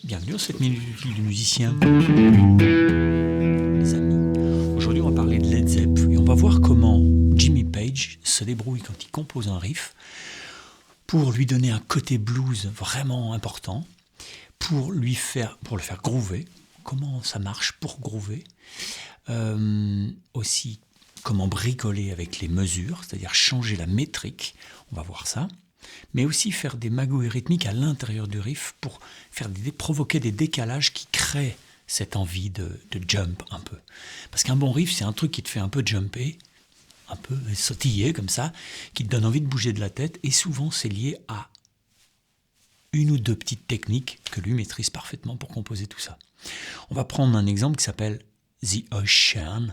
Bienvenue dans cette minute du musicien. Les amis, aujourd'hui on va parler de Led Zepp et on va voir comment Jimmy Page se débrouille quand il compose un riff pour lui donner un côté blues vraiment important, pour le faire groover, comment ça marche pour groover, aussi comment bricoler avec les mesures, c'est-à-dire changer la métrique, on va voir ça, mais aussi faire des magouilles rythmiques à l'intérieur du riff pour provoquer des décalages qui créent cette envie de jump un peu. Parce qu'un bon riff, c'est un truc qui te fait un peu jumper, un peu sautiller comme ça, qui te donne envie de bouger de la tête, et souvent c'est lié à une ou deux petites techniques que lui maîtrise parfaitement pour composer tout ça. On va prendre un exemple qui s'appelle The Ocean.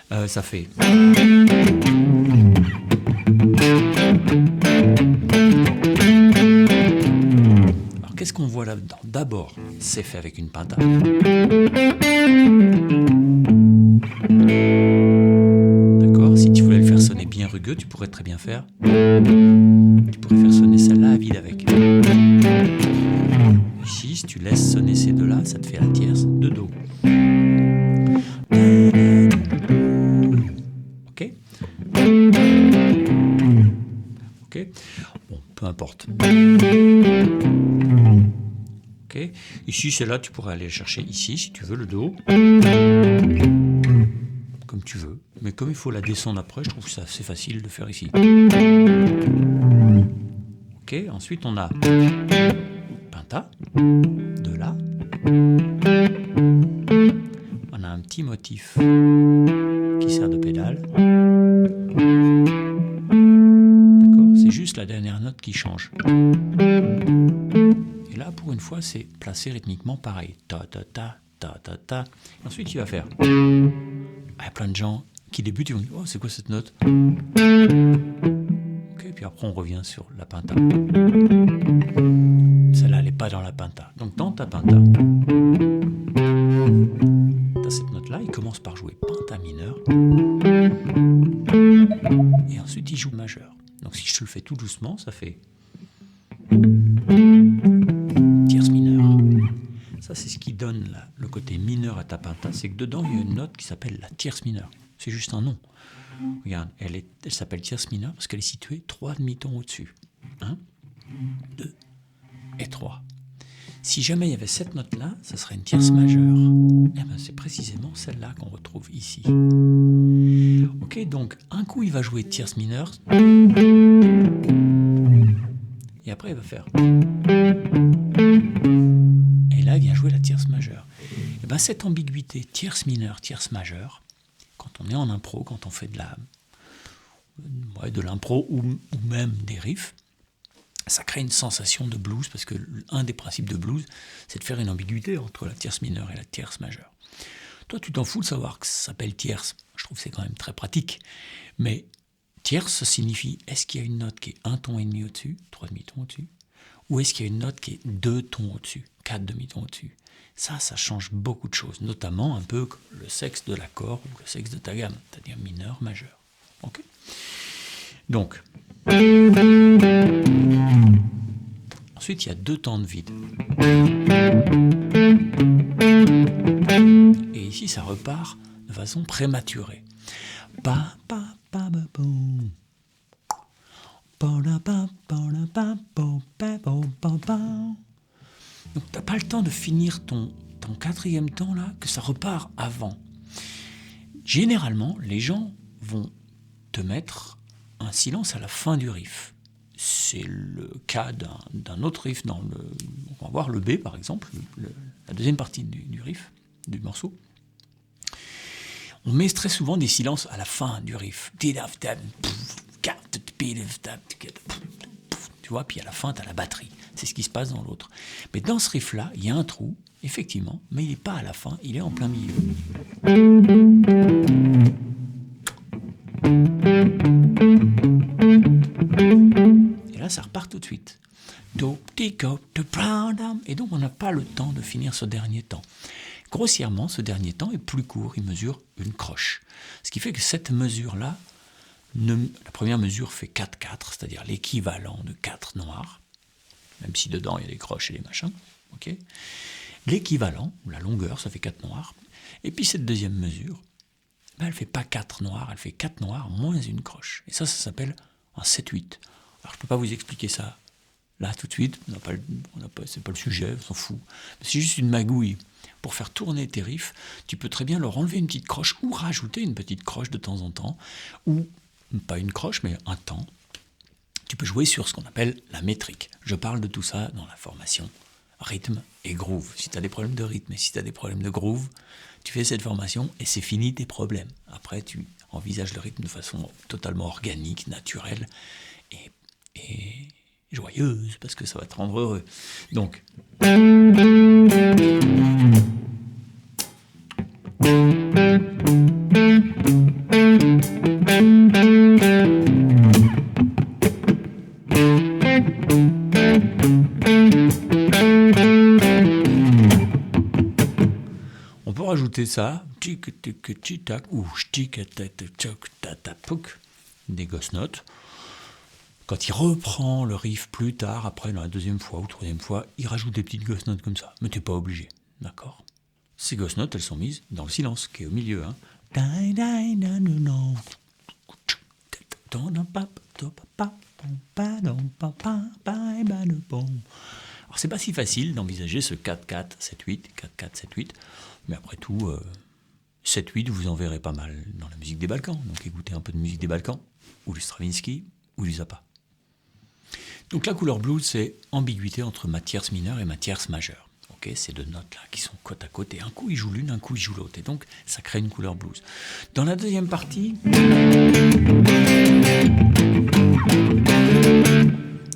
Ça fait... Alors qu'est-ce qu'on voit là-dedans? D'abord, c'est fait avec une penta. D'accord? Si tu voulais le faire sonner bien rugueux, tu pourrais très bien faire... Tu pourrais faire sonner celle-là à vide avec. Ici, si tu laisses sonner ces deux-là, ça te fait la tierce de Do. Ok? Ok? Bon, peu importe. Ok? Ici, celle-là, tu pourrais aller chercher ici, si tu veux, le Do. Comme tu veux. Mais comme il faut la descendre après, je trouve que c'est assez facile de faire ici. Ok? Ensuite, on a penta, de là. On a un petit motif qui sert de pédale. D'accord? C'est juste la dernière note qui change. Et là, pour une fois, c'est placé rythmiquement pareil. Ta ta ta ta ta ta. Et ensuite, il va faire. Il y a plein de gens qui débutent et vont dire oh, c'est quoi cette note? Ok, puis après on revient sur la penta. Celle-là, elle n'est pas dans la penta. Donc dans ta penta, tu as cette note-là, il commence par jouer penta mineur. Et ensuite, il joue majeur. Donc si je te le fais tout doucement, ça fait tierce mineur. Ça, c'est ce qui donne le côté mineur à ta penta, c'est que dedans, il y a une note qui s'appelle la tierce mineure. C'est juste un nom. Regarde, elle s'appelle tierce mineure parce qu'elle est située 3 demi-tons au-dessus. 1, 2 et 3. Si jamais il y avait cette note-là, ça serait une tierce majeure. Et ben, c'est précisément celle-là qu'on retrouve ici. Ok, donc un coup il va jouer tierce mineure. Et après il va faire. Et là il vient jouer la tierce majeure. Et ben, cette ambiguïté tierce mineure, tierce majeure, quand on est en impro, quand on fait de l'impro ou même des riffs, ça crée une sensation de blues, parce que un des principes de blues, c'est de faire une ambiguïté entre la tierce mineure et la tierce majeure. Toi, tu t'en fous de savoir que ça s'appelle tierce. Je trouve que c'est quand même très pratique. Mais tierce, ça signifie, est-ce qu'il y a une note qui est 1 ton et demi au-dessus, 3 demi-tons au-dessus, ou est-ce qu'il y a une note qui est 2 tons au-dessus, 4 demi-tons au-dessus? Ça change beaucoup de choses, notamment un peu le sexe de l'accord ou le sexe de ta gamme, c'est-à-dire mineur, majeur. Ok? Donc, ensuite, il y a 2 temps de vide. Et ici, ça repart de façon prématurée. Pa, pa, pa, ba, boum. Donc, tu n'as pas le temps de finir ton 4e temps, là, que ça repart avant. Généralement, les gens vont te mettre un silence à la fin du riff. C'est le cas d'un autre riff. On va voir le B, par exemple, la deuxième partie du riff, du morceau. On met très souvent des silences à la fin du riff. Tu vois, puis à la fin, tu as la batterie. C'est ce qui se passe dans l'autre. Mais dans ce riff-là, il y a un trou, effectivement, mais il n'est pas à la fin, il est en plein milieu. Et là, ça repart tout de suite. Et donc, on n'a pas le temps de finir ce dernier temps. Grossièrement, ce dernier temps est plus court, il mesure une croche. Ce qui fait que cette mesure-là, la première mesure fait 4-4, c'est-à-dire l'équivalent de 4 noirs, même si dedans il y a des croches et des machins. ok. L'équivalent, la longueur, ça fait 4 noirs. Et puis cette deuxième mesure, elle ne fait pas 4 noirs, elle fait 4 noirs moins une croche. Et ça s'appelle un 7-8. Alors je ne peux pas vous expliquer ça là tout de suite, c'est pas le sujet, on s'en fout. C'est juste une magouille. Pour faire tourner tes riffs, tu peux très bien leur enlever une petite croche ou rajouter une petite croche de temps en temps, ou pas une croche, mais un temps. Tu peux jouer sur ce qu'on appelle la métrique. Je parle de tout ça dans la formation rythme et groove. Si tu as des problèmes de rythme et si tu as des problèmes de groove, tu fais cette formation et c'est fini tes problèmes. Après, tu envisages le rythme de façon totalement organique, naturelle et joyeuse, parce que ça va te rendre heureux. Donc... On peut rajouter ça, ou des ghost notes. Quand il reprend le riff plus tard, après dans la deuxième fois ou troisième fois, il rajoute des petites ghost notes comme ça. Mais t'es pas obligé, d'accord? Ces ghost notes, elles sont mises dans le silence, qui est au milieu. Hein. Alors c'est pas si facile d'envisager ce 4-4, 7-8, 4-4, 7-8, mais après tout, 7-8, vous en verrez pas mal dans la musique des Balkans. Donc écoutez un peu de musique des Balkans, ou du Stravinsky, ou du Zappa. Donc la couleur blues, c'est ambiguïté entre ma tierce mineure et ma tierce majeure. Okay, ces deux notes-là qui sont côte à côte, et un coup ils jouent l'une, un coup ils jouent l'autre, et donc ça crée une couleur blues. Dans la deuxième partie,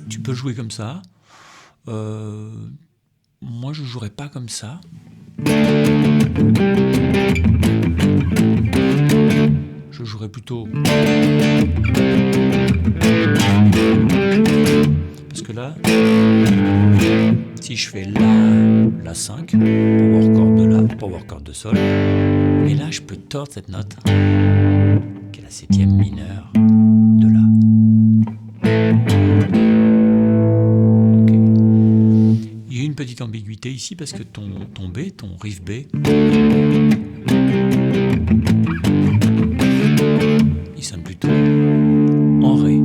tu peux jouer comme ça. Moi je jouerais pas comme ça. Je jouerais plutôt... Parce que là, si je fais la 5, power chord de la, power chord de sol, et là je peux tordre cette note, qui est la septième mineure de la. Okay. Il y a une petite ambiguïté ici parce que ton B, ton riff B, il sonne plutôt en Ré.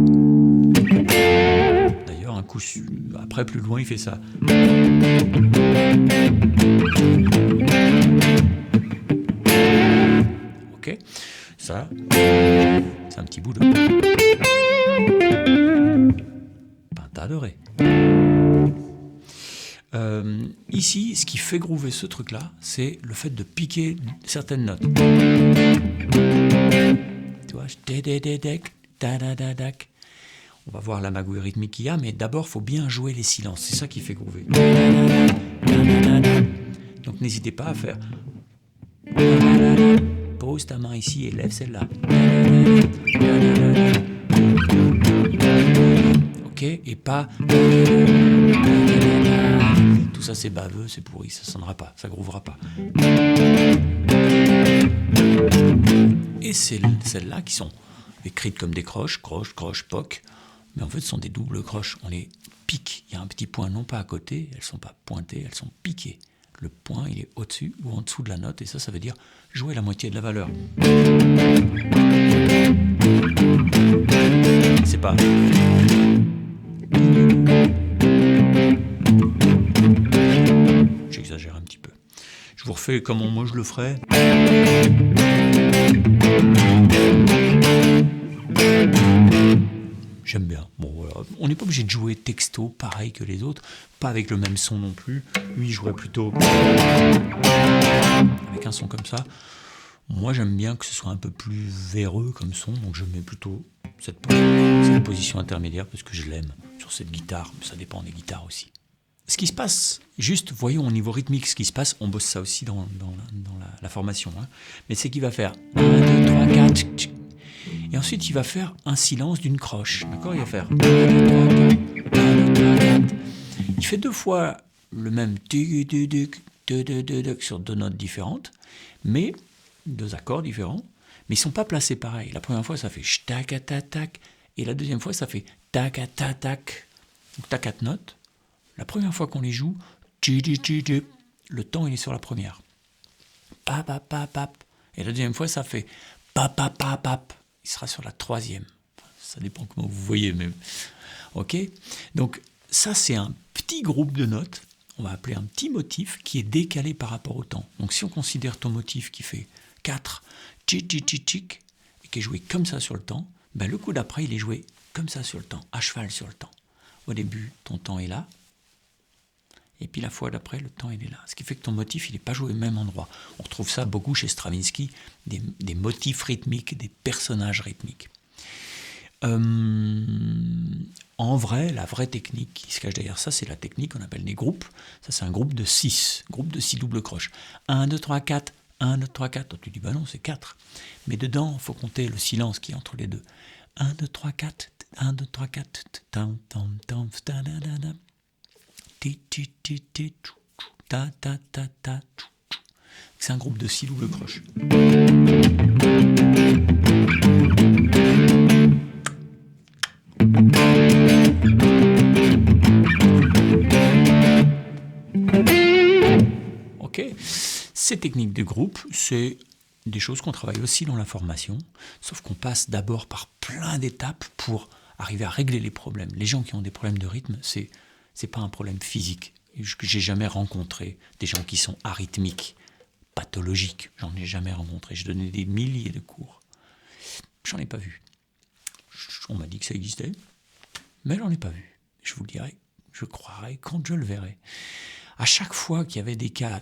D'ailleurs, un coup après, plus loin, il fait ça. Ok, ça, c'est un petit bout de penta de Ré. Ici, ce qui fait groover ce truc-là, c'est le fait de piquer certaines notes. Tu vois, on va voir la magouille rythmique qu'il y a, mais d'abord, il faut bien jouer les silences. C'est ça qui fait groover. Donc, n'hésitez pas à faire. Pose ta main ici et lève celle-là. Ok, et pas. Tout ça, c'est baveux, c'est pourri, ça sonnera pas, ça groovera pas. Et c'est celles-là qui sont écrites comme des croches, croche, croche, poc. Mais en fait, ce sont des doubles croches. On les pique. Il y a un petit point, non pas à côté, elles ne sont pas pointées, elles sont piquées. Le point, il est au-dessus ou en dessous de la note, et ça veut dire jouer la moitié de la valeur. C'est pas... J'exagère un petit peu. Je vous refais comment moi je le ferais. J'aime bien. Bon, voilà. On n'est pas obligé de jouer texto pareil que les autres, pas avec le même son non plus. Lui, il jouerait plutôt avec un son comme ça. Moi, j'aime bien que ce soit un peu plus véreux comme son, donc je mets plutôt cette position intermédiaire parce que je l'aime sur cette guitare. Ça dépend des guitares aussi. Ce qui se passe, juste, voyons au niveau rythmique ce qui se passe, on bosse ça aussi dans la formation, hein. Mais c'est qu'il va faire 1, 2, 3, 4, et ensuite il va faire un silence d'une croche, d'accord? Il va faire 1, 2, 3, 4, 1, 2, 3, 4. Il fait deux fois le même sur deux notes différentes, mais deux accords différents, mais ils ne sont pas placés pareil. La première fois ça fait tac, et la deuxième fois ça fait tac, tac. Donc t'as 4 notes. La première fois qu'on les joue, Le temps, il est sur la première. Pa, pa, pa, pap. Et la deuxième fois, ça fait pa, pa, pa, pap. Il sera sur la troisième. Ça dépend comment vous voyez, mais... Ok ? Donc, ça, c'est un petit groupe de notes. On va appeler un petit motif qui est décalé par rapport au temps. Donc, si on considère ton motif qui fait 4, tchic, tchic, tchic, tchic, et qui est joué comme ça sur le temps, ben, le coup d'après, il est joué comme ça sur le temps, à cheval sur le temps. Au début, ton temps est là. Et puis la fois d'après, le temps il est là. Ce qui fait que ton motif, il n'est pas joué au même endroit. On retrouve ça beaucoup chez Stravinsky, des motifs rythmiques, des personnages rythmiques. En vrai, la vraie technique qui se cache derrière ça, c'est la technique qu'on appelle des groupes. Ça, c'est un groupe de 6 doubles croches. 1, 2, 3, 4, 1, 2, 3, 4. Tu dis, bah non, c'est 4. Mais dedans, il faut compter le silence qui est entre les deux. 1, 2, 3, 4, 1, 2, 3, 4, tam, tam, tam, ta, da, da, da. C'est un groupe de 6 doubles croches. Ok, ces techniques de groupe, c'est des choses qu'on travaille aussi dans la formation, sauf qu'on passe d'abord par plein d'étapes pour arriver à régler les problèmes. Les gens qui ont des problèmes de rythme, c'est pas un problème physique. J'ai jamais rencontré des gens qui sont arythmiques, pathologiques. J'en ai jamais rencontré. Je donnais des milliers de cours. J'en ai pas vu. On m'a dit que ça existait, mais j'en ai pas vu. Je vous le dirai, je croirai quand je le verrai. À chaque fois qu'il y avait des cas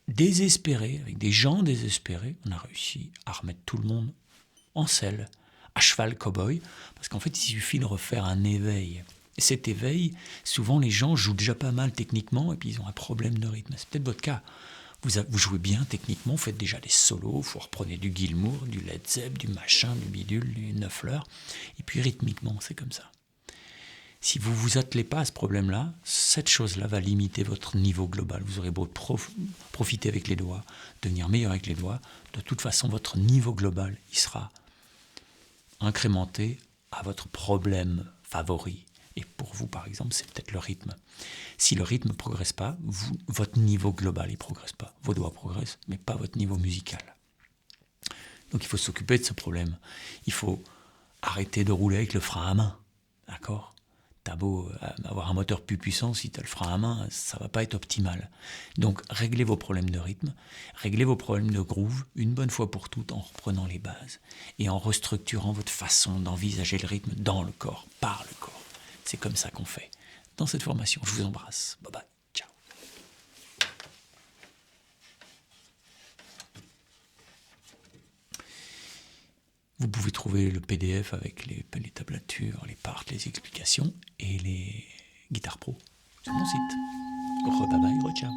désespérés, avec des gens désespérés, on a réussi à remettre tout le monde en selle, à cheval cow-boy, parce qu'en fait, il suffit de refaire un éveil. Et cet éveil, souvent les gens jouent déjà pas mal techniquement et puis ils ont un problème de rythme. C'est peut-être votre cas. Vous jouez bien techniquement, vous faites déjà des solos, vous reprenez du Gilmour, du Led Zepp, du machin, du bidule, du Neufler. Et puis rythmiquement, c'est comme ça. Si vous ne vous attelez pas à ce problème-là, cette chose-là va limiter votre niveau global. Vous aurez beau profiter avec les doigts, devenir meilleur avec les doigts. De toute façon, votre niveau global, il sera incrémenté à votre problème favori. Et pour vous, par exemple, c'est peut-être le rythme. Si le rythme ne progresse pas, votre niveau global ne progresse pas. Vos doigts progressent, mais pas votre niveau musical. Donc il faut s'occuper de ce problème. Il faut arrêter de rouler avec le frein à main. D'accord ? T'as beau avoir un moteur plus puissant, si tu as le frein à main, ça ne va pas être optimal. Donc réglez vos problèmes de rythme, réglez vos problèmes de groove, une bonne fois pour toutes en reprenant les bases et en restructurant votre façon d'envisager le rythme dans le corps, par le corps. C'est comme ça qu'on fait dans cette formation. Je vous embrasse. Bye bye. Ciao. Vous pouvez trouver le PDF avec les tablatures, les parts, les explications et les guitares pro sur mon site. Bye bye, ciao.